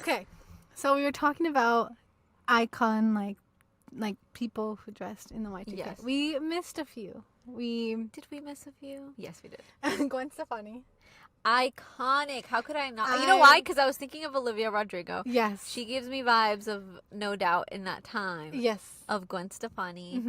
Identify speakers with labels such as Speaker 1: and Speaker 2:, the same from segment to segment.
Speaker 1: Okay, so we were talking about icon, like people who dressed in the Y2K.
Speaker 2: Yes.
Speaker 1: We missed a few.
Speaker 2: Did we miss a few? Yes, we did.
Speaker 1: Gwen Stefani.
Speaker 2: Iconic. How could I not? You know why? Because I was thinking of Olivia Rodrigo.
Speaker 1: Yes.
Speaker 2: She gives me vibes of No Doubt in that time.
Speaker 1: Yes.
Speaker 2: Of Gwen Stefani.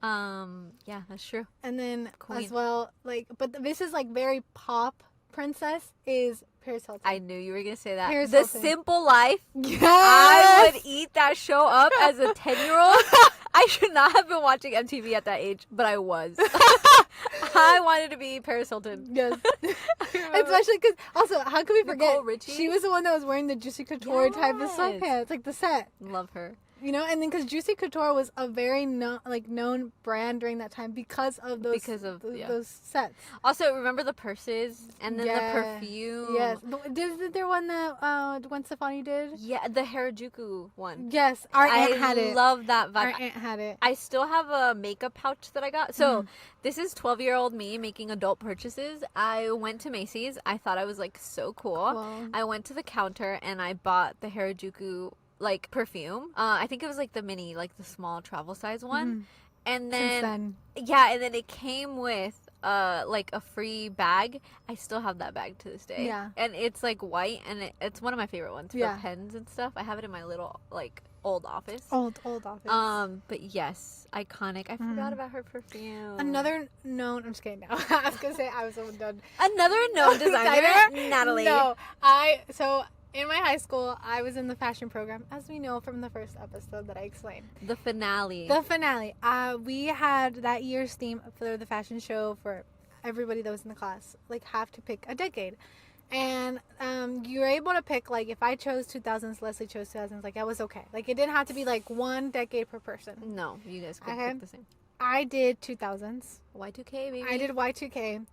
Speaker 1: Mm-hmm.
Speaker 2: Yeah, that's true.
Speaker 1: And then
Speaker 2: Queen.
Speaker 1: as well, but this is like very pop princess is Paris Hilton.
Speaker 2: I knew you were gonna say that.
Speaker 1: Paris
Speaker 2: The
Speaker 1: Hilton.
Speaker 2: Simple Life.
Speaker 1: Yes!
Speaker 2: I would eat that show up as a 10-year-old. I should not have been watching MTV at that age, but I was. I wanted to be Paris Hilton.
Speaker 1: Yes. Especially because, also, how could we forget?
Speaker 2: Nicole Richie?
Speaker 1: She was the one that was wearing the Juicy Couture type of
Speaker 2: Yes.
Speaker 1: sweatpants, like the set.
Speaker 2: Love her.
Speaker 1: You know, and then because Juicy Couture was a very known brand during that time because of those those sets.
Speaker 2: Also, remember the purses and then the perfume.
Speaker 1: Yes, isn't there one that Gwen Stefani did?
Speaker 2: Yeah, the Harajuku one.
Speaker 1: Yes, our aunt had it.
Speaker 2: I love that vibe.
Speaker 1: Our aunt had it.
Speaker 2: I still have a makeup pouch that I got. So this is 12-year-old me making adult purchases. I went to Macy's. I thought I was like so cool.
Speaker 1: Wow.
Speaker 2: I went to the counter and I bought the Harajuku like perfume. I think it was like the mini, like the small travel size one. And then and then it came with like a free bag. I still have that bag to this day.
Speaker 1: Yeah.
Speaker 2: And it's like white and it's one of my favorite ones for pens and stuff. I have it in my little like old office.
Speaker 1: Old office.
Speaker 2: But yes, iconic. I forgot about her perfume.
Speaker 1: Another known. I'm just kidding now. I was gonna say I was done.
Speaker 2: Another known designer, Natalie.
Speaker 1: No, in my high school, I was in the fashion program, as we know from the first episode that I explained.
Speaker 2: The finale.
Speaker 1: We had that year's theme for the fashion show for everybody that was in the class. Like, have to pick a decade. And you were able to pick, like, if I chose 2000s, Leslie chose 2000s. Like, that was okay. Like, it didn't have to be, like, one decade per person.
Speaker 2: No, you guys could pick the same.
Speaker 1: I did 2000s.
Speaker 2: Y2K, baby.
Speaker 1: I did Y2K.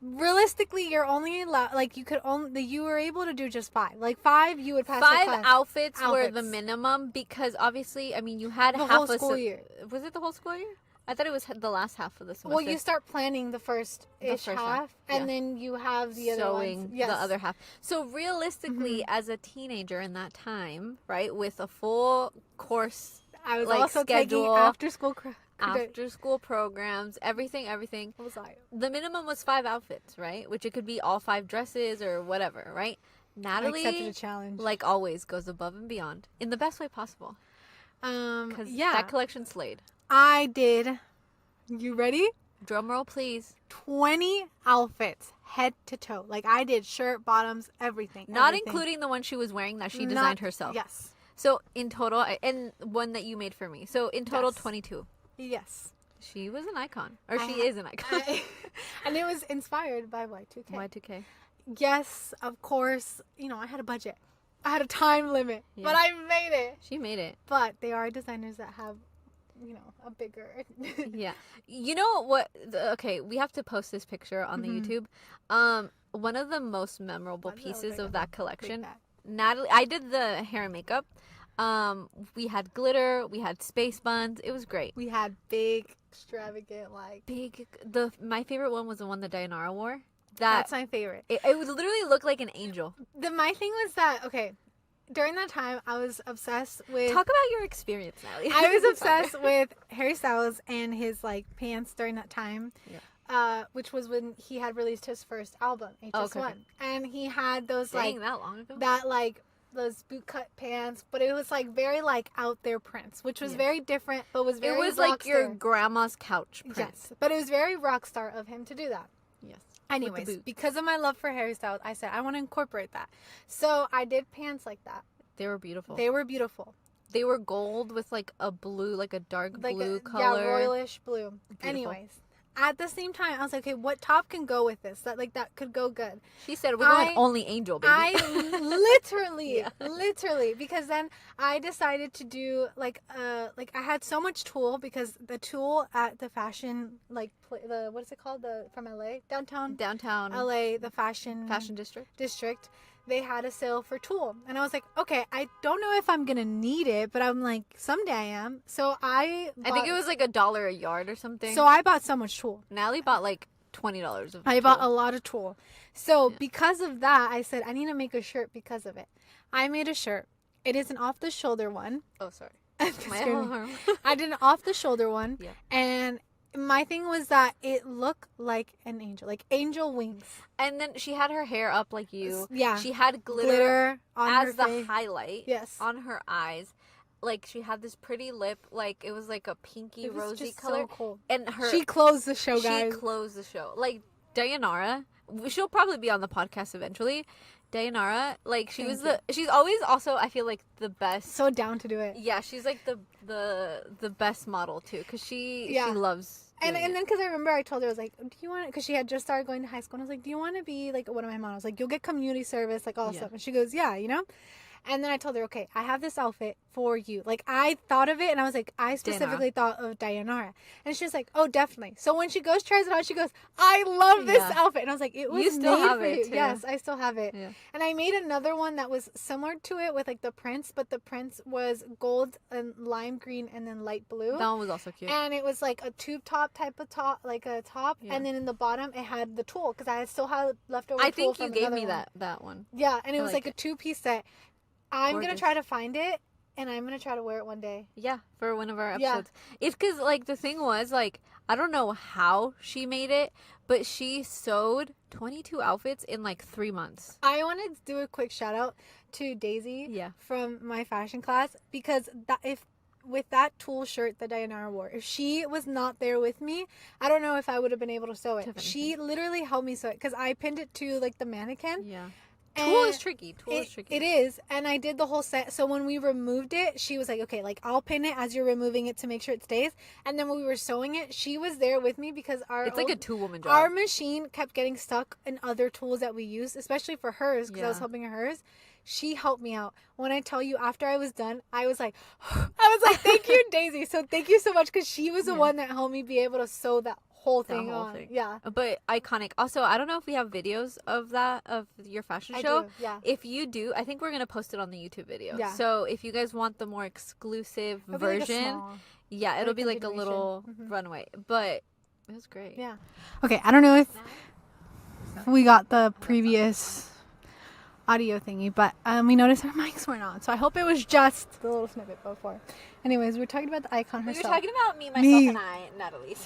Speaker 1: Realistically, you're only allowed, like, you were able to do just 5. Like, 5, you would pass the class.
Speaker 2: 5 outfits were the minimum because obviously, I mean, you had
Speaker 1: the
Speaker 2: half
Speaker 1: whole
Speaker 2: a
Speaker 1: school year.
Speaker 2: Was it the whole school year? I thought it was the last half of the semester.
Speaker 1: Well, you start planning the first-ish half, and then you have the other ones.
Speaker 2: The other half. So realistically, as a teenager in that time, right, with a full course,
Speaker 1: I was
Speaker 2: like,
Speaker 1: also
Speaker 2: schedule,
Speaker 1: taking
Speaker 2: after school programs, everything.
Speaker 1: What was I?
Speaker 2: The minimum was 5 outfits, right? Which it could be all 5 dresses or whatever, right? Natalie,
Speaker 1: I accepted a challenge.
Speaker 2: like always, goes above and beyond in the best way possible. Because that collection slayed.
Speaker 1: I did. You ready?
Speaker 2: Drum roll, please.
Speaker 1: 20 outfits, head to toe. Like, I did shirt, bottoms, everything.
Speaker 2: Not including the one she was wearing that she designed herself.
Speaker 1: Yes.
Speaker 2: So in total, and one that you made for me. So in total, 22.
Speaker 1: Yes.
Speaker 2: She was an icon. Or she is an icon.
Speaker 1: And it was inspired by Y2K.
Speaker 2: Y2K.
Speaker 1: Yes, of course. You know, I had a budget. I had a time limit. Yeah. But I made it.
Speaker 2: She made it.
Speaker 1: But they are designers that have, you know, a bigger...
Speaker 2: Yeah. You know what? Okay, we have to post this picture on the YouTube. One of the most memorable pieces of that collection... Natalie, I did the hair and makeup. We had glitter, we had space buns. It was great.
Speaker 1: We had big, extravagant,
Speaker 2: my favorite one was the one that Dayanara wore.
Speaker 1: That's my favorite.
Speaker 2: It would literally look like an angel.
Speaker 1: My thing was that, okay, during that time, I was obsessed with...
Speaker 2: Talk about your experience, Natalie.
Speaker 1: I was obsessed with Harry Styles and his, like, pants during that time. Yeah. Which was when he had released his first album, HS1. Okay. And he had those,
Speaker 2: that long ago?
Speaker 1: Those bootcut pants, but it was, like, very, like, out there prints, which was very different, but was very
Speaker 2: It was like your grandma's couch prints.
Speaker 1: Yes, but it was very rock star of him to do that.
Speaker 2: Yes.
Speaker 1: Anyways, because of my love for Harry Styles, I said, I want to incorporate that. So I did pants like that.
Speaker 2: They were beautiful.
Speaker 1: They were beautiful.
Speaker 2: They were gold with, like, a blue, like a dark blue color.
Speaker 1: Yeah, royalish blue. Beautiful. Anyways. At the same time, I was like, okay, what top can go with this? That could go good.
Speaker 2: She said, we're going only angel, baby.
Speaker 1: I literally, because then I decided to do, like I had so much tulle, because the tulle at the fashion, what is it called? From LA? Downtown LA, the fashion district. They had a sale for tulle. And I was like, okay, I don't know if I'm going to need it, but I'm like, someday I am. So I think
Speaker 2: it was like $1 a yard or something.
Speaker 1: So I bought so much tulle.
Speaker 2: Natalie bought like $20 of
Speaker 1: I bought a
Speaker 2: tulle.
Speaker 1: lot of tulle. So because of that, I said, I need to make a shirt because of it. I made a shirt. It is an off-the-shoulder one.
Speaker 2: Oh, sorry.
Speaker 1: My arm. I did an off-the-shoulder one.
Speaker 2: Yeah.
Speaker 1: And my thing was that it looked like an angel. Like angel wings.
Speaker 2: And then she had her hair up like you.
Speaker 1: Yeah.
Speaker 2: She had glitter
Speaker 1: on
Speaker 2: as
Speaker 1: her
Speaker 2: the
Speaker 1: face.
Speaker 2: highlight.
Speaker 1: Yes.
Speaker 2: On her eyes. Like, she had this pretty lip. Like, it was like a pinky, rosy
Speaker 1: just
Speaker 2: color.
Speaker 1: So cool.
Speaker 2: And
Speaker 1: she closed the show, guys.
Speaker 2: She closed the show. Like, Dayanara, she'll probably be on the podcast eventually. Dayanara, like, she's always also, I feel like, the best.
Speaker 1: So down to do it.
Speaker 2: Yeah, she's like the best model too, because she loves.
Speaker 1: And then because I remember I told her, I was like, do you want to, because she had just started going to high school, and I was like, do you want to be like one of my models? Like, you'll get community service, like all that stuff. And she goes, yeah, you know. And then I told her, okay, I have this outfit for you. Like, I thought of it, and I was like, I specifically thought of Dayanara. And she's like, oh, definitely. So when she goes, tries it on, she goes, I love this outfit. And I was like, it was
Speaker 2: you still
Speaker 1: made
Speaker 2: have
Speaker 1: for
Speaker 2: it
Speaker 1: you.
Speaker 2: too.
Speaker 1: Yes, I still have it.
Speaker 2: Yeah.
Speaker 1: And I made another one that was similar to it with, like, the prints, but the prints was gold and lime green and then light blue.
Speaker 2: That one was also cute.
Speaker 1: And it was, like, a tube top type of top, like a top. Yeah. And then in the bottom, it had the tulle, because I still had leftover tulle. I think
Speaker 2: you gave me that one.
Speaker 1: Yeah, and it was like a two-piece set. I'm
Speaker 2: Gorgeous.
Speaker 1: going to try to find it, and I'm going to try to wear it one day.
Speaker 2: Yeah, for one of our episodes. Yeah. It's because, like, the thing was, like, I don't know how she made it, but she sewed 22 outfits in, like, 3 months.
Speaker 1: I want to do a quick shout-out to Daisy from my fashion class, because with that tulle shirt that Dayanara wore, if she was not there with me, I don't know if I would have been able to sew it. She literally helped me sew it, because I pinned it to, like, the mannequin.
Speaker 2: Yeah. Tulle is tricky.
Speaker 1: It is. And I did the whole set. So when we removed it, she was like, okay, like, I'll pin it as you're removing it to make sure it stays. And then when we were sewing it, she was there with me, because it's
Speaker 2: like a two-woman job.
Speaker 1: Our machine kept getting stuck in other tools that we used, especially for hers, because I was helping hers. She helped me out. When I tell you, after I was done, I was like, thank you, Daisy. So thank you so much, because she was the one that helped me be able to sew that whole thing on. Yeah.
Speaker 2: But iconic. Also, I don't know if we have videos of that, of your fashion show.
Speaker 1: Do, yeah.
Speaker 2: If you do, I think we're going to post it on the YouTube video.
Speaker 1: Yeah.
Speaker 2: So if you guys want the more exclusive version, it'll be like a little runway. But it was great.
Speaker 1: Yeah. Okay, I don't know if we got the previous audio thingy, but we noticed our mics weren't on, so I hope it was just the little snippet before. Anyways, we're talking about the icon herself.
Speaker 2: You're talking about me, myself, and I, Natalie.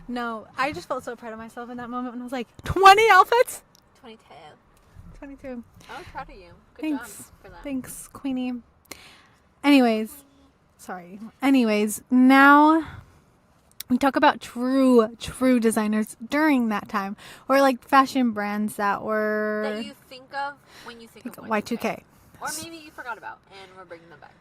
Speaker 1: No, I just felt so proud of myself in that moment when I was like, 20 outfits? 22.
Speaker 2: I was proud of you. Good
Speaker 1: Thanks.
Speaker 2: job for that.
Speaker 1: Thanks, Queenie. Anyways, now we talk about true designers during that time, or like fashion brands that
Speaker 2: you think of when you think of
Speaker 1: Y2K.
Speaker 2: Or maybe you forgot about, and we're bringing them back.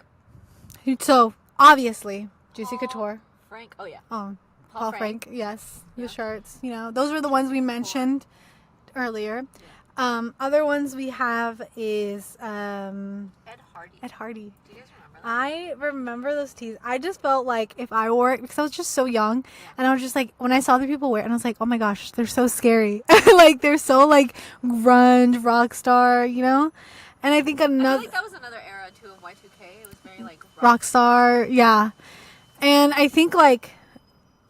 Speaker 1: So, obviously, Juicy Couture.
Speaker 2: Frank, oh yeah.
Speaker 1: Paul Frank, yes. The shirts, those were the ones we mentioned earlier. Yeah. Other ones we have is
Speaker 2: Ed Hardy. Do you guys remember that?
Speaker 1: I remember those tees. I just felt like if I wore it, because I was just so young, and I was just like, when I saw the people wear it, and I was like, oh my gosh, they're so scary. Like, they're so like grunge, rock star, And I think
Speaker 2: I feel like that was another era too of Y2K. It was very like
Speaker 1: rock star, yeah. And I think like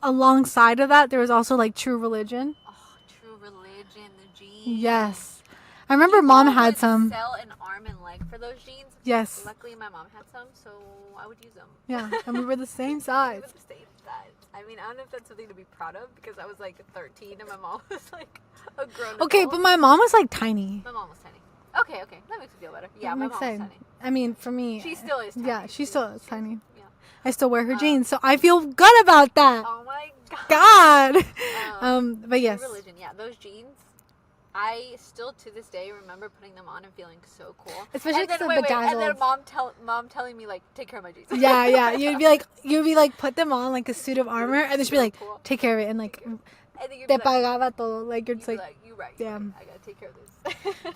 Speaker 1: alongside of that, there was also like True Religion.
Speaker 2: Oh, True Religion, the jeans.
Speaker 1: Yes, I remember Mom had some.
Speaker 2: Sell an arm and leg for those jeans.
Speaker 1: Yes.
Speaker 2: Luckily, my mom had some, so I would use them.
Speaker 1: Yeah, and we were the same size.
Speaker 2: I mean, I don't know if that's something to be proud of, because I was like 13 and my mom was like a grown
Speaker 1: Okay,
Speaker 2: adult.
Speaker 1: but my mom was like tiny.
Speaker 2: My mom was tiny. Okay, that makes me feel better. Yeah, my mom was tiny.
Speaker 1: I mean, for me,
Speaker 2: she still is tiny.
Speaker 1: Yeah, she still is tiny.
Speaker 2: Yeah.
Speaker 1: I still wear her jeans, so I feel good about that.
Speaker 2: Oh my god.
Speaker 1: But yes.
Speaker 2: True Religion, yeah, those jeans. I still to this day remember putting them on and feeling so cool.
Speaker 1: Especially because of the bedazzled.
Speaker 2: And then mom telling me like, take care of my jeans.
Speaker 1: Yeah. You'd be like, put them on like a suit of armor, and then she'd be like, take care of it, and like, te pagaba todo. Like, you're just like,
Speaker 2: you're right.
Speaker 1: Damn.
Speaker 2: I gotta take care of this.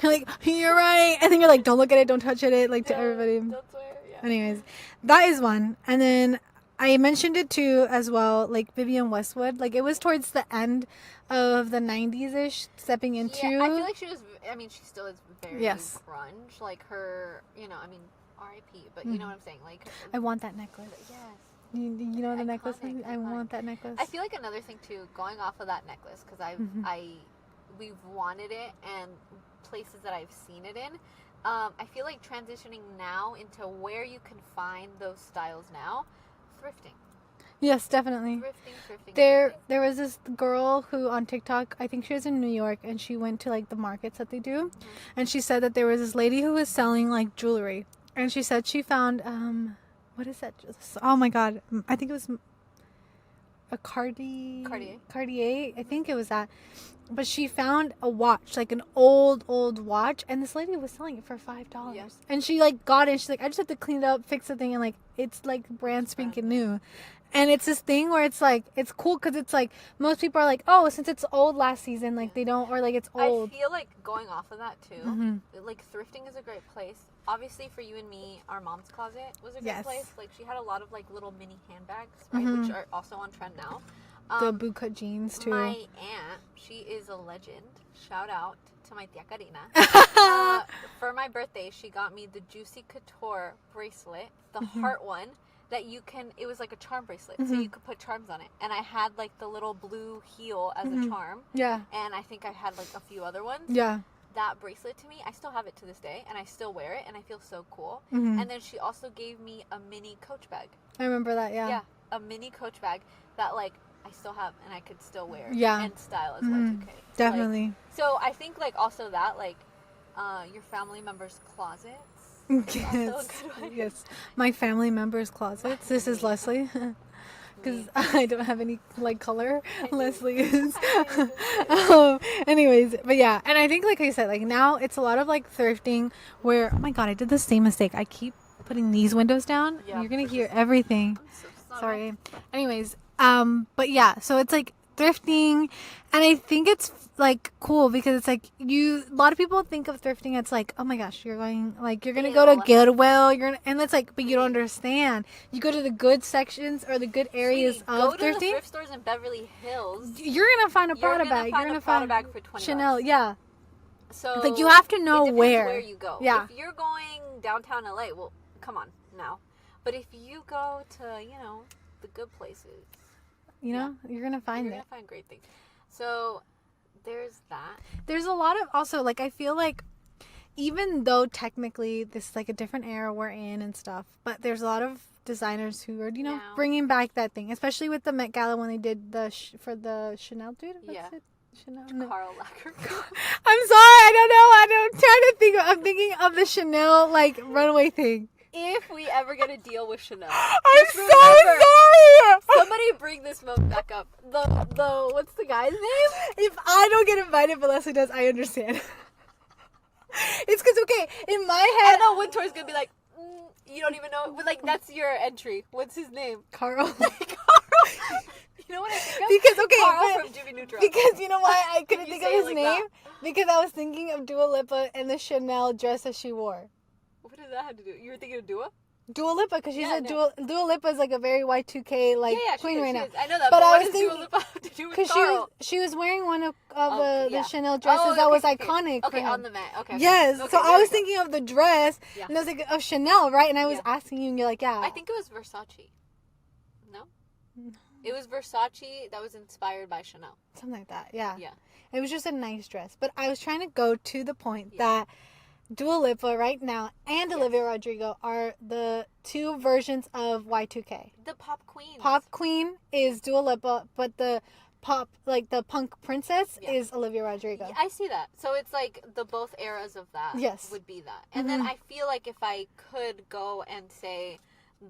Speaker 1: You're like, you're right, and then you're like, don't look at it, don't touch it, like to everybody.
Speaker 2: Don't swear. Yeah.
Speaker 1: Anyways, that is one, and then I mentioned it too as well, like Vivienne Westwood. Like, it was towards the end of the 90s-ish, stepping into.
Speaker 2: Yeah, I feel like she was. I mean, she still is very grunge. Like her, I mean, R.I.P. But you know what I'm saying. Like,
Speaker 1: I want that necklace.
Speaker 2: Yes.
Speaker 1: You know the necklace?
Speaker 2: Iconic,
Speaker 1: I
Speaker 2: iconic.
Speaker 1: want that necklace.
Speaker 2: I feel like another thing too, going off of that necklace, because we've wanted it and places that I've seen it in. I feel like transitioning now into where you can find those styles now, thrifting.
Speaker 1: Yes, definitely.
Speaker 2: Thrifting.
Speaker 1: There was this girl who on TikTok, I think she was in New York, and she went to like the markets that they do, and she said that there was this lady who was selling like jewelry, and she said she found what is that? Oh my god, I think it was a Cartier. I think it was that. But she found a watch, like an old watch, and this lady was selling it for $5.
Speaker 2: Yeah.
Speaker 1: And she like got it, and she's like, I just have to clean it up, fix the thing, and like it's like brand spanking new. And it's this thing where it's like, it's cool because it's like, most people are like, oh, since it's old last season, like they don't, or like it's old.
Speaker 2: I feel like going off of that too, like thrifting is a great place. Obviously for you and me, our mom's closet was a great place. Like she had a lot of like little mini handbags, right, which are also on trend now.
Speaker 1: The bootcut jeans too.
Speaker 2: My aunt, she is a legend. Shout out to my tia Karina. For my birthday, she got me the Juicy Couture bracelet, the heart one. That you can, it was like a charm bracelet, so you could put charms on it. And I had like the little blue heel as a charm.
Speaker 1: Yeah.
Speaker 2: And I think I had like a few other ones.
Speaker 1: Yeah.
Speaker 2: That bracelet to me, I still have it to this day, and I still wear it, and I feel so cool. And then she also gave me a mini Coach bag.
Speaker 1: I remember that, yeah.
Speaker 2: Yeah, a mini Coach bag that like I still have and I could still wear.
Speaker 1: Yeah.
Speaker 2: And style as Y2K.
Speaker 1: Definitely.
Speaker 2: Like, so I think like also that like your family members' closets.
Speaker 1: Yes. My family members' closets. This is Leslie. Because I don't have any like color. Leslie is. Anyways, but yeah, and I think like I said, like now it's a lot of like thrifting where, oh my god, I did the same mistake. I keep putting these windows down.
Speaker 2: Yeah,
Speaker 1: you're gonna hear everything.
Speaker 2: I'm so
Speaker 1: sorry. Anyways, but yeah, so it's like thrifting, and I think it's like cool because it's like a lot of people think of thrifting, it's like, oh my gosh, you're gonna go to Goodwill, and it's like, but you don't understand, you go to the good sections or the good areas of thrifting. Go to the
Speaker 2: thrift stores in Beverly Hills,
Speaker 1: you're gonna find a Prada bag, you're gonna find a
Speaker 2: bag for $20.
Speaker 1: Chanel. Yeah,
Speaker 2: so
Speaker 1: like you have to know
Speaker 2: it where you go.
Speaker 1: Yeah,
Speaker 2: if you're going downtown LA, well, come on now, but if you go to the good places, you're gonna find great things. So there's that. There's
Speaker 1: a lot of also like, I feel like even though technically this is like a different era we're in and stuff, but there's a lot of designers who are bringing back that thing, especially with the Met Gala when they did for the Chanel dude. Chanel. No.
Speaker 2: Karl Lagerfeld.
Speaker 1: I'm sorry, I don't know. I'm trying to think. I'm thinking of the Chanel like runway thing.
Speaker 2: If we ever get a deal with Chanel,
Speaker 1: I'm so sorry.
Speaker 2: Somebody bring this moment back up. The what's the guy's name?
Speaker 1: If I don't get invited, but Leslie does, I understand. It's because in my head,
Speaker 2: I know Wintour's gonna be like, you don't even know. Like that's your entry. What's his name?
Speaker 1: Carl.
Speaker 2: Carl. You know what I think of?
Speaker 1: Because
Speaker 2: Carl from Jimmy Neutron.
Speaker 1: Because you know why I couldn't think of his name?
Speaker 2: That?
Speaker 1: Because I was thinking of Dua Lipa and the Chanel dress that she wore.
Speaker 2: What did that have to do? You were thinking of Dua?
Speaker 1: Dua Lipa, because she's Dua Lipa is like a very Y2K like queen right now.
Speaker 2: I know that,
Speaker 1: but
Speaker 2: I
Speaker 1: was
Speaker 2: thinking, Dua Lipa have to do with
Speaker 1: because
Speaker 2: Carl?
Speaker 1: she was wearing one of the Chanel dresses that was iconic.
Speaker 2: Okay, on the mat. Okay.
Speaker 1: Yes,
Speaker 2: okay,
Speaker 1: so I was thinking of the dress, and I was like, of Chanel, right? And I was asking you, and you're like, yeah.
Speaker 2: I think it was Versace. No? It was Versace that was inspired by Chanel.
Speaker 1: Something like that, yeah.
Speaker 2: Yeah.
Speaker 1: It was just a nice dress. But I was trying to go to the point that Dua Lipa right now and Olivia Rodrigo are the two versions of Y2K.
Speaker 2: The pop queen.
Speaker 1: Pop queen is Dua Lipa, but the the punk princess is Olivia Rodrigo.
Speaker 2: I see that. So it's like the both eras of that would be that. And then I feel like if I could go and say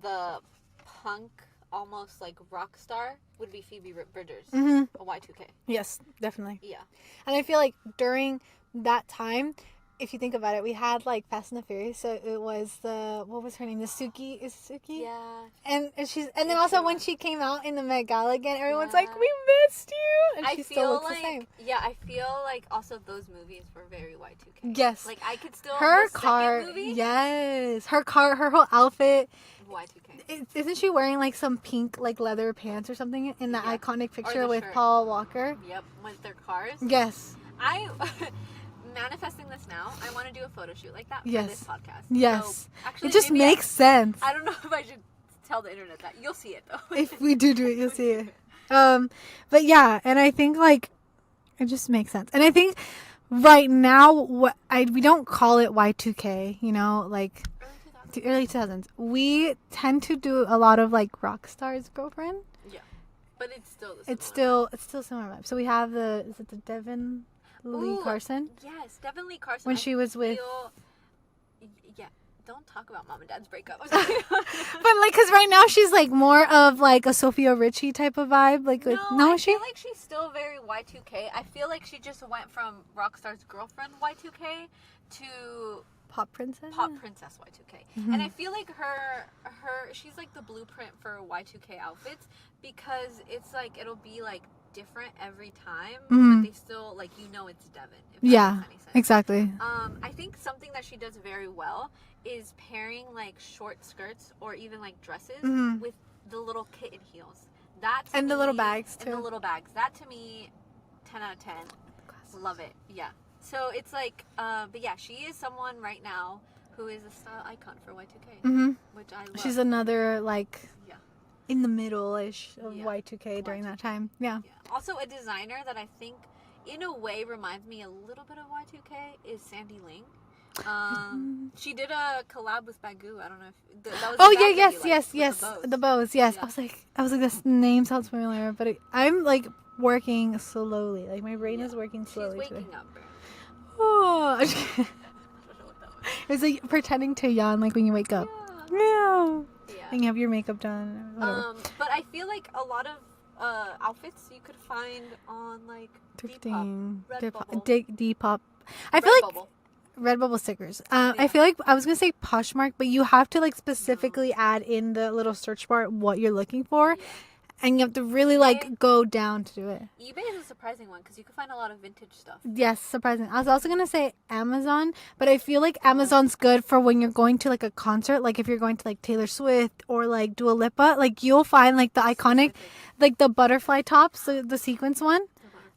Speaker 2: the punk almost like rock star would be Phoebe Bridgers, a Y2K.
Speaker 1: Yes, definitely.
Speaker 2: Yeah.
Speaker 1: And I feel like during that time, if you think about it, we had like Fast and the Furious, so it was what was her name? The Suki. Is it Suki?
Speaker 2: Yeah.
Speaker 1: And then also when she came out in the Met Gala again, everyone's like, "We missed you," and she still looks the same.
Speaker 2: Yeah, I feel like also those movies were very Y2K.
Speaker 1: Yes.
Speaker 2: Like I could still
Speaker 1: her car. Yes, her car, her whole outfit.
Speaker 2: Y2K.
Speaker 1: Isn't she wearing like some pink like leather pants or something in that iconic picture with Paul Walker?
Speaker 2: Yep, with their cars.
Speaker 1: Yes.
Speaker 2: Manifesting this now, I want to do a photo shoot like that for this podcast.
Speaker 1: Yes.
Speaker 2: So, actually,
Speaker 1: it just makes sense.
Speaker 2: I don't know if I should tell the internet that. You'll see it though.
Speaker 1: If we do it, you'll see it. But yeah, and I think like it just makes sense. And I think right now we don't call it Y2K, you know, like early 2000s. We tend to do a lot of like rock stars girlfriend.
Speaker 2: Yeah. But it's still the
Speaker 1: it's still similar vibe. So we have is it the Devin Lee Carson?
Speaker 2: Yes, Devin Lee Carson.
Speaker 1: When she was with
Speaker 2: yeah. Don't talk about mom and dad's breakup.
Speaker 1: But like, cause right now she's like more of like a Sophia Richie type of vibe. Like, no,
Speaker 2: I
Speaker 1: is she?
Speaker 2: feel like she's still very Y2K. I feel like she just went from Rockstar's girlfriend Y2K to
Speaker 1: Pop princess
Speaker 2: Y2K.
Speaker 1: Mm-hmm.
Speaker 2: And I feel like she's like the blueprint for Y2K outfits, because it's like it'll be like different every time,
Speaker 1: Mm-hmm.
Speaker 2: but they still like, you know, it's Devin. If that
Speaker 1: Yeah,
Speaker 2: makes any sense.
Speaker 1: exactly.
Speaker 2: I think something that she does very well is pairing like short skirts or even like dresses
Speaker 1: Mm-hmm.
Speaker 2: with the little kitten heels. That to
Speaker 1: And
Speaker 2: me,
Speaker 1: the little bags too.
Speaker 2: And the little bags. That to me, 10 out of 10. Love it. Yeah. So it's like, but yeah, she is someone right now who is a style icon for Y2K,
Speaker 1: Mm-hmm.
Speaker 2: which I love.
Speaker 1: She's another like
Speaker 2: Yeah.
Speaker 1: in the middle-ish of
Speaker 2: Yeah.
Speaker 1: Y2K during that time. Yeah.
Speaker 2: Yeah. Also, a designer that I think, in a way, reminds me a little bit of Y2K is Sandy Ling. She did a collab with Bagoo. I don't know if that was.
Speaker 1: Oh
Speaker 2: the
Speaker 1: yeah,
Speaker 2: bag that you liked,
Speaker 1: yes.
Speaker 2: with
Speaker 1: The bows, yes.
Speaker 2: Yeah.
Speaker 1: I was like, this name sounds familiar, but I'm like working slowly. Like my brain is working slowly.
Speaker 2: She's waking up. Bro.
Speaker 1: Oh,
Speaker 2: I don't know what that was.
Speaker 1: it's like pretending to yawn, like when you wake up.
Speaker 2: Yeah.
Speaker 1: And you have your makeup done. Whatever.
Speaker 2: But I feel like a lot of outfits you could find on like
Speaker 1: Thrifting,
Speaker 2: Redbubble.
Speaker 1: Depop. I feel like Redbubble stickers. I feel like I was gonna say Poshmark, but you have to like specifically add in the little search bar what you're looking for, and you have to really like go down to do it.
Speaker 2: eBay is a surprising one because you can find a lot of vintage stuff.
Speaker 1: Yes, surprising. I was also gonna say Amazon, but I feel like Amazon's good for when you're going to like a concert, like if you're going to like Taylor Swift or like Dua Lipa, like you'll find like the iconic, like the butterfly tops, the sequence one,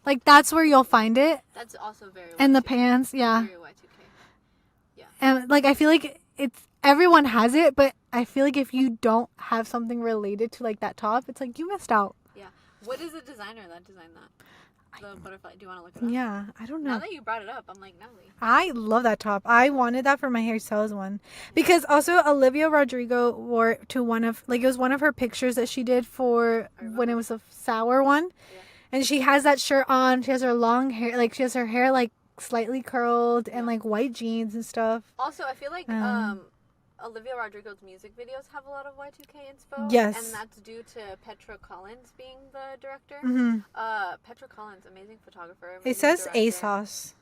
Speaker 1: like that's where you'll find it.
Speaker 2: That's also very.
Speaker 1: And the
Speaker 2: Y2K.
Speaker 1: pants, yeah.
Speaker 2: Very Y2K. Yeah.
Speaker 1: And like I feel like it's everyone has it, but I feel like if you don't have something related to like that top, it's like you missed out.
Speaker 2: Yeah. What is the designer that designed that? The butterfly. Do you want to look it up?
Speaker 1: Yeah, I don't know.
Speaker 2: Now that you brought it up, I'm like, Natalie.
Speaker 1: I love that top. I wanted that for my Harry Styles one. Because also Olivia Rodrigo wore to one of, like it was one of her pictures that she did for when it was a sour one. Yeah. And she has that shirt on. She has her long hair, like she has her hair like slightly curled and like white jeans and stuff.
Speaker 2: Also, I feel like Olivia Rodrigo's music videos have a lot of Y2K inspo.
Speaker 1: Yes.
Speaker 2: And that's due to Petra Collins being the director.
Speaker 1: Mm-hmm.
Speaker 2: Petra Collins, amazing photographer.
Speaker 1: It says ASOS.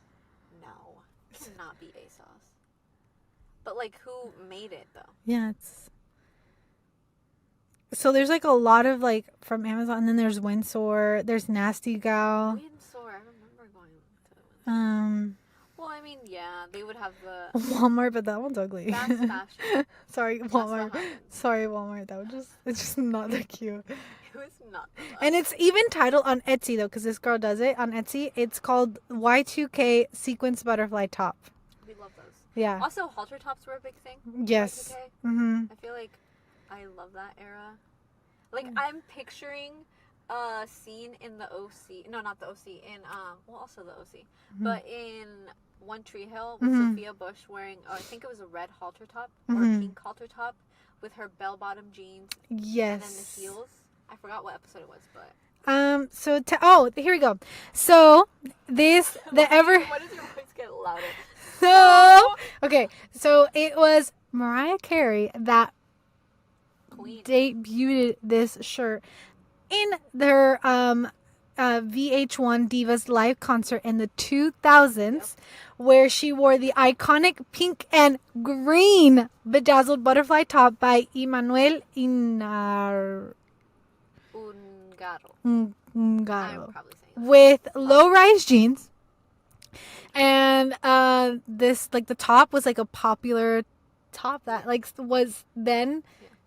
Speaker 2: No, it cannot be ASOS. But like, who made it though?
Speaker 1: Yeah, it's... So there's like a lot of like from Amazon, and then there's Windsor, there's Nasty Gal.
Speaker 2: Windsor, I remember going to Windsor. Well, I mean, yeah, they would have the
Speaker 1: Walmart, but that one's ugly.
Speaker 2: Fast fashion.
Speaker 1: Sorry, Walmart. Sorry, Walmart. That was it's just not that cute.
Speaker 2: It was not.
Speaker 1: And it's even titled on Etsy though, because this girl does it on Etsy. It's called Y2K Sequence Butterfly Top.
Speaker 2: We love those.
Speaker 1: Yeah.
Speaker 2: Also, halter tops were a big thing.
Speaker 1: Yes.
Speaker 2: I feel like I love that era. Like I'm picturing a scene in the OC. No, not the OC. In well, also the OC, but in One Tree Hill with Sophia Bush wearing, I think it was a red halter top or pink halter top with her bell-bottom jeans.
Speaker 1: Yes.
Speaker 2: And then the heels. I forgot what episode it was, but.
Speaker 1: So here we go. So this
Speaker 2: What does your voice get louder?
Speaker 1: So okay, so it was Mariah Carey that debuted this shirt in their VH1 Divas live concert in the 2000s, where she wore the iconic pink and green bedazzled butterfly top by Emmanuel Ungaro. With low-rise jeans. And this, like, the top was like a popular top that like was then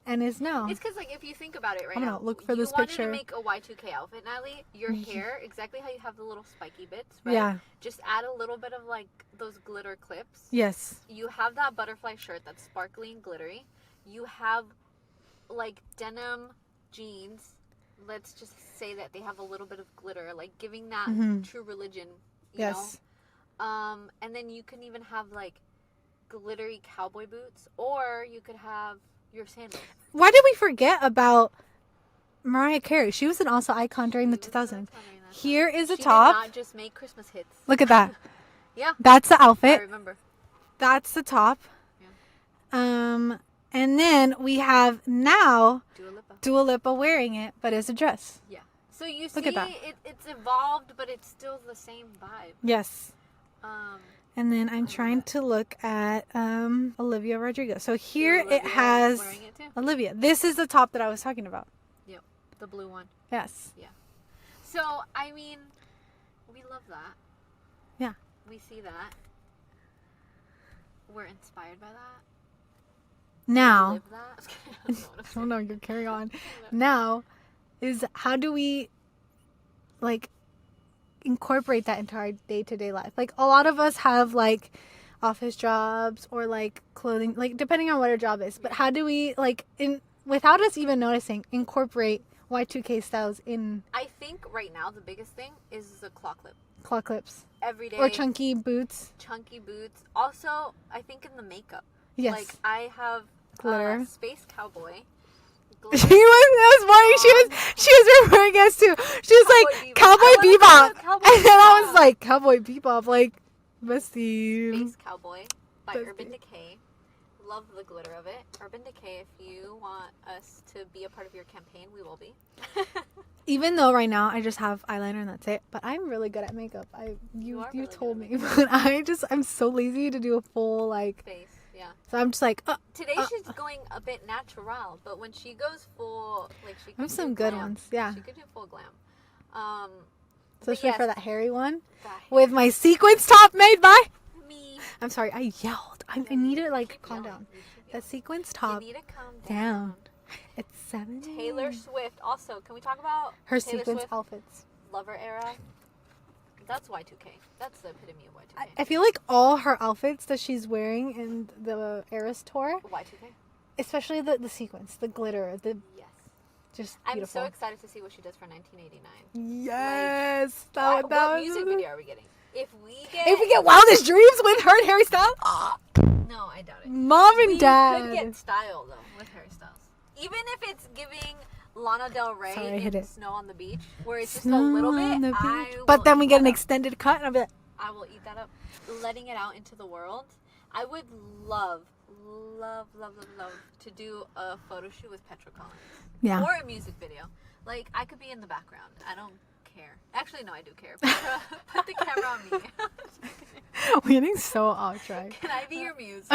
Speaker 1: and is now.
Speaker 2: It's because, like, if you think about it
Speaker 1: I'm gonna look for this picture.
Speaker 2: You wanted to make a Y2K outfit, Natalie. Your hair, exactly how you have the little spiky bits, right?
Speaker 1: Yeah.
Speaker 2: Just add a little bit of, like, those glitter clips.
Speaker 1: Yes.
Speaker 2: You have that butterfly shirt that's sparkly and glittery. You have like denim jeans. Let's just say that they have a little bit of glitter, like giving that true religion, you know? And then you can even have like glittery cowboy boots, or you could have your sandals.
Speaker 1: Why did we forget about Mariah Carey? She was an also icon during the 2000s. Here is a top.
Speaker 2: She did not just make Christmas hits.
Speaker 1: Look at that.
Speaker 2: Yeah.
Speaker 1: That's the outfit.
Speaker 2: I remember.
Speaker 1: That's the top.
Speaker 2: Yeah.
Speaker 1: And then we have now
Speaker 2: Dua Lipa.
Speaker 1: Dua Lipa wearing it, but as a dress.
Speaker 2: Yeah. So you
Speaker 1: Look
Speaker 2: see,
Speaker 1: at that.
Speaker 2: It's evolved, but it's still the same vibe.
Speaker 1: Yes. And then I'm
Speaker 2: I
Speaker 1: trying
Speaker 2: love
Speaker 1: to look at Olivia Rodrigo. So here
Speaker 2: Olivia
Speaker 1: it has
Speaker 2: wearing it too.
Speaker 1: Olivia. This is the top that I was talking about.
Speaker 2: Yep. The blue one.
Speaker 1: Yes.
Speaker 2: Yeah. So, I mean, we love that.
Speaker 1: Yeah.
Speaker 2: We see that. We're inspired by that.
Speaker 1: Now,
Speaker 2: Live that.
Speaker 1: I don't know, you're carrying on. Now is how do we like incorporate that into our day-to-day life? Like a lot of us have like office jobs or like clothing, like depending on what our job is. But how do we like without us even noticing incorporate Y2K styles in?
Speaker 2: I think right now the biggest thing is the claw clip.
Speaker 1: Claw clips.
Speaker 2: Every day.
Speaker 1: Or chunky boots.
Speaker 2: Chunky boots. Also, I think in the makeup.
Speaker 1: Yes.
Speaker 2: Like I have
Speaker 1: Glitter.
Speaker 2: Space Cowboy.
Speaker 1: That was morning. She was referring us to. She was like Cowboy Bebop. And then I was like Cowboy Bebop, like bestie.
Speaker 2: Space Cowboy by
Speaker 1: Bestie.
Speaker 2: Urban Decay. Love the glitter of it. Urban Decay, if you want us to be a part of your campaign, we will be.
Speaker 1: Even though right now I just have eyeliner and that's it, but I'm really good at makeup. You
Speaker 2: really
Speaker 1: told
Speaker 2: good
Speaker 1: me,
Speaker 2: at
Speaker 1: but I'm so lazy to do a full like
Speaker 2: Face, yeah.
Speaker 1: So I'm just like,
Speaker 2: Today she's going a bit natural, but when she goes full, like she
Speaker 1: I
Speaker 2: could
Speaker 1: have some
Speaker 2: do
Speaker 1: good
Speaker 2: glam.
Speaker 1: ones, yeah.
Speaker 2: She could do full glam.
Speaker 1: Especially for that hairy one
Speaker 2: that
Speaker 1: with my sequins top made by
Speaker 2: me.
Speaker 1: I'm sorry, I yelled. I need to like calm down. The sequins top
Speaker 2: You need to calm
Speaker 1: down. It's 7.
Speaker 2: Taylor Swift. Also, can we talk about
Speaker 1: Her
Speaker 2: Taylor
Speaker 1: sequins
Speaker 2: Swift
Speaker 1: outfits.
Speaker 2: Lover era? That's Y2K. That's the epitome of Y2K.
Speaker 1: I feel like all her outfits that she's wearing in the Eras tour,
Speaker 2: Y2K.
Speaker 1: especially the sequins, the glitter, the
Speaker 2: Yes.
Speaker 1: just
Speaker 2: I'm
Speaker 1: beautiful.
Speaker 2: so excited to see what she does for 1989.
Speaker 1: Yes,
Speaker 2: What
Speaker 1: was
Speaker 2: music video are we getting? If we
Speaker 1: get Wildest Dreams with her and Harry Styles,
Speaker 2: no, I doubt it.
Speaker 1: Mom and
Speaker 2: We
Speaker 1: Dad.
Speaker 2: could get style though with Harry Styles. Even if it's giving Lana Del Rey
Speaker 1: Sorry, I hit
Speaker 2: in
Speaker 1: it.
Speaker 2: Snow on the Beach, where it's just
Speaker 1: Snow
Speaker 2: a little
Speaker 1: on
Speaker 2: bit.
Speaker 1: the beach. But then we get an extended cut, and I'll be like,
Speaker 2: I will eat that up. Letting it out into the world. I would love to do a photo shoot with Petra Collins.
Speaker 1: yeah.
Speaker 2: Or a music video. Like, I could be in the background. I don't care. Actually, no, I do care. Petra, put the camera on me.
Speaker 1: We're getting so off track.
Speaker 2: Can I be your muse?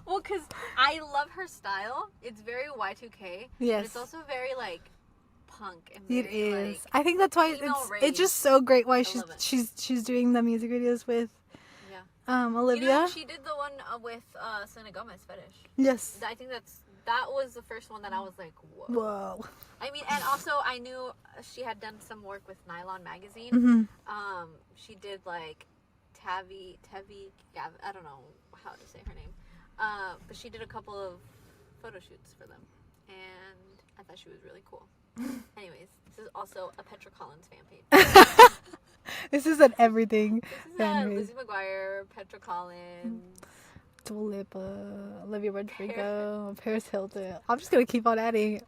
Speaker 2: Well, because I love her style. It's very Y2K.
Speaker 1: Yes.
Speaker 2: But it's also very, like, punk. And
Speaker 1: It
Speaker 2: very,
Speaker 1: is.
Speaker 2: Like,
Speaker 1: I think that's why
Speaker 2: female
Speaker 1: it's just so great why
Speaker 2: love it.
Speaker 1: she's doing the music videos with
Speaker 2: yeah.
Speaker 1: Olivia.
Speaker 2: You know, she did the one with Selena Gomez, Fetish.
Speaker 1: Yes.
Speaker 2: I think that was the first one that I was like, whoa.
Speaker 1: Whoa.
Speaker 2: I mean, and also I knew she had done some work with Nylon Magazine.
Speaker 1: Mm-hmm.
Speaker 2: She did like Tevi, I don't know how to say her name. But she did a couple of photo shoots for them. And I thought she was really cool. Anyways, this is also a Petra Collins fan page.
Speaker 1: This is an everything.
Speaker 2: This is Lizzie McGuire, Petra Collins.
Speaker 1: Dua Lipa, Olivia Rodrigo, Paris Hilton. I'm just gonna keep on adding.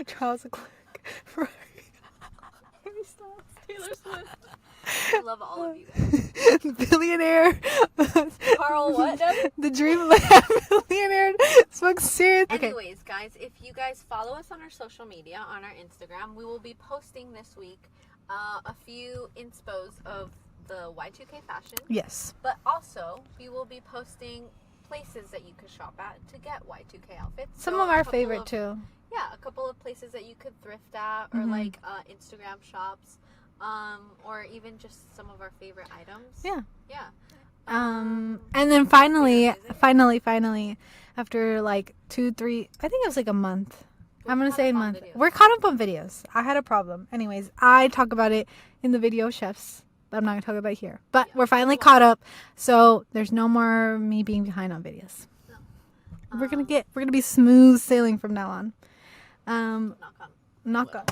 Speaker 1: Charles Leclerc, Harry Styles,
Speaker 2: Taylor Swift. I love all of you guys.
Speaker 1: Billionaire.
Speaker 2: Carl, what?
Speaker 1: The dream of a billionaire. Smoke serious. Okay.
Speaker 2: Anyways, guys, if you guys follow us on our social media, on our Instagram, we will be posting this week a few inspos of the Y2K fashion.
Speaker 1: Yes.
Speaker 2: But also, we will be posting places that you could shop at to get Y2K outfits.
Speaker 1: Some
Speaker 2: So
Speaker 1: of
Speaker 2: a
Speaker 1: our
Speaker 2: couple
Speaker 1: favorite
Speaker 2: of-
Speaker 1: too.
Speaker 2: Yeah, a couple of places that you could thrift at, or
Speaker 1: Mhm.
Speaker 2: like Instagram shops, or even just some of our favorite items.
Speaker 1: Yeah.
Speaker 2: Yeah.
Speaker 1: And then finally, after like 2-3, I think it was like a month. I'm gonna say a month. We're caught up on videos. I had a problem. Anyways, I talk about it in the video chefs, but I'm not gonna talk about it here. But
Speaker 2: Yeah,
Speaker 1: we're finally
Speaker 2: go on.
Speaker 1: caught up, so there's no more me being behind on videos. We're gonna be smooth sailing from now on. Knock on.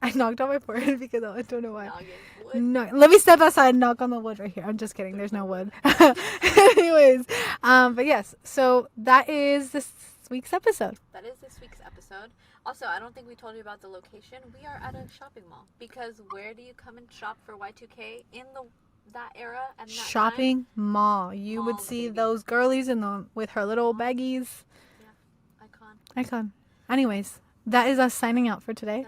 Speaker 1: I knocked on my forehead because I don't know why. No, let me step outside and knock on the wood right here. I'm just kidding. There's no wood. Anyways, but yes. So that is this week's episode.
Speaker 2: Also, I don't think we told you about the location. We are at a shopping mall because where do you come and shop for Y2K in that era and that
Speaker 1: shopping
Speaker 2: time?
Speaker 1: Mall. You would see those girlies with her little baggies.
Speaker 2: Yeah,
Speaker 1: icon. Anyways, that is us signing out for today.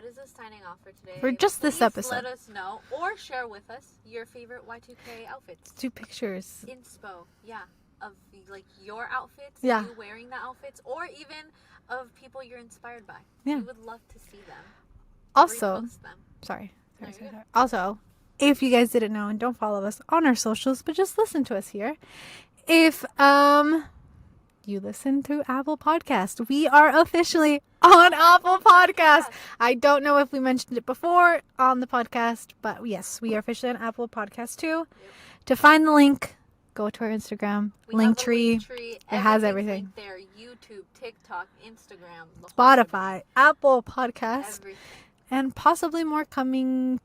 Speaker 1: For just this episode.
Speaker 2: Let us know or share with us your favorite Y2K outfits.
Speaker 1: Do pictures.
Speaker 2: Inspo, yeah, of like your outfits,
Speaker 1: yeah,
Speaker 2: you wearing the outfits, or even of people you're inspired by.
Speaker 1: Yeah,
Speaker 2: we would love to see them.
Speaker 1: Also,
Speaker 2: them.
Speaker 1: Sorry. Also, if you guys didn't know and don't follow us on our socials, but just listen to us here. If you listen through Apple Podcast, we are officially on Apple Podcast. I don't know if we mentioned it before on the podcast, but yes, we are officially on Apple Podcast too. Yep. To find the link, go to our Instagram, Linktree. It has everything.
Speaker 2: There, YouTube, TikTok, Instagram,
Speaker 1: Spotify, Apple Podcast, and possibly more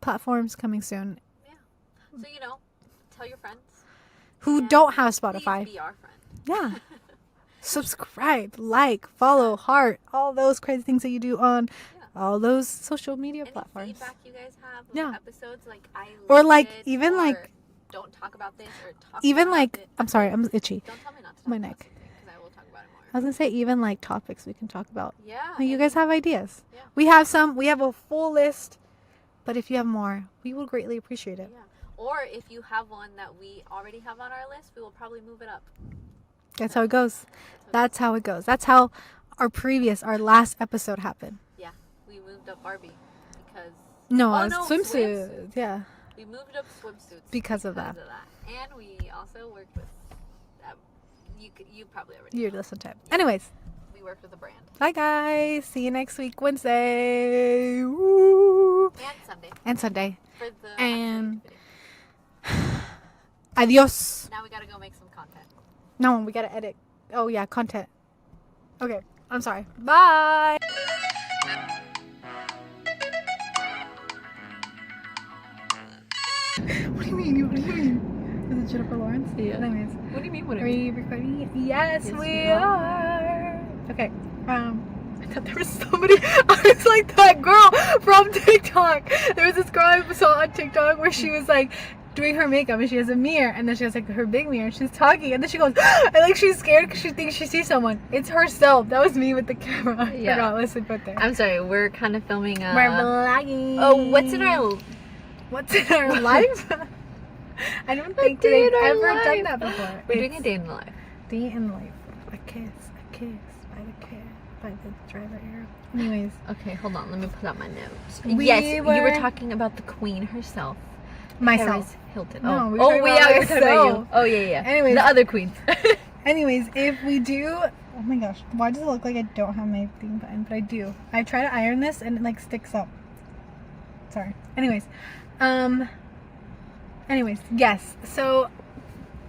Speaker 1: platforms coming soon.
Speaker 2: Yeah. So tell your friends
Speaker 1: who don't have Spotify.
Speaker 2: Please be our friend.
Speaker 1: Yeah. Subscribe, like, follow, heart, all those crazy things that you do on all those social media platforms.
Speaker 2: Feedback you guys have episodes, like don't talk about this or talk about it.
Speaker 1: I'm sorry, I'm itchy.
Speaker 2: Don't tell me not to talk
Speaker 1: my
Speaker 2: about
Speaker 1: neck.
Speaker 2: Because I will talk about it more.
Speaker 1: I was gonna say even like topics we can talk about.
Speaker 2: Yeah.
Speaker 1: You guys have ideas.
Speaker 2: Yeah.
Speaker 1: We have a full list, but if you have more, we will greatly appreciate it.
Speaker 2: Yeah. Or if you have one that we already have on our list, we will probably move it up.
Speaker 1: That's how it goes. That's how it goes. That's how our last episode happened.
Speaker 2: Yeah. We moved up Barbie because...
Speaker 1: swimsuits. Yeah.
Speaker 2: We moved up swimsuits.
Speaker 1: Because of that.
Speaker 2: And we also worked with... you probably already
Speaker 1: You listen to it. Yeah. Anyways.
Speaker 2: We worked with a brand.
Speaker 1: Bye, guys. See you next week, Wednesday. Woo. And Sunday.
Speaker 2: For the...
Speaker 1: And... Adios.
Speaker 2: Now we gotta go make some content.
Speaker 1: No, we gotta edit. Oh, yeah, content. Okay, I'm sorry. Bye. What do you mean? Is it Jennifer Lawrence?
Speaker 2: Yeah.
Speaker 1: Anyways.
Speaker 2: What do you mean?
Speaker 1: Are we recording? Yes, we are. Okay. I thought there was somebody. I was like that girl from TikTok. There was this girl I saw on TikTok where she was like doing her makeup and she has a mirror and then she has like her big mirror and she's talking and then she goes and like she's scared because she thinks she sees someone. It's herself. That was me with the camera. I forgot. Listen, put there.
Speaker 2: I'm sorry. We're kind of filming.
Speaker 1: We're vlogging.
Speaker 2: Oh, what's in our
Speaker 1: life? I don't think they've ever done that before.
Speaker 2: We're doing a day in the life.
Speaker 1: Day in life. A kiss by the driver era. Anyways.
Speaker 2: Okay, hold on. Let me pull out my notes.
Speaker 1: You
Speaker 2: were talking about the queen herself.
Speaker 1: Myself.
Speaker 2: Paris Hilton.
Speaker 1: No,
Speaker 2: oh,
Speaker 1: we were talking about you.
Speaker 2: Oh, yeah.
Speaker 1: Anyways.
Speaker 2: The other queens.
Speaker 1: Anyways, if we do... Oh my gosh. Why does it look like I don't have my thing button? But I do. I try to iron this and it like sticks up. Sorry. Anyways, yes. So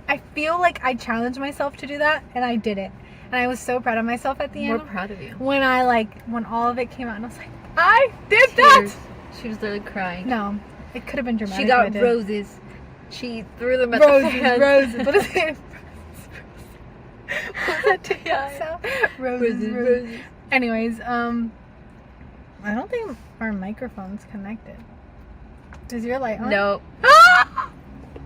Speaker 1: I feel like I challenged myself to do that and I did it. And I was so proud of myself at the end.
Speaker 2: We're proud of you.
Speaker 1: When all of it came out and I was like, I did that!
Speaker 2: She was literally crying.
Speaker 1: No, it could have been dramatic.
Speaker 2: She got roses. She threw them at
Speaker 1: the
Speaker 2: fans.
Speaker 1: Roses. What is it? What's that TikTok sound? Roses. Anyways, I don't think our microphone's connected. Is your light on?
Speaker 2: No.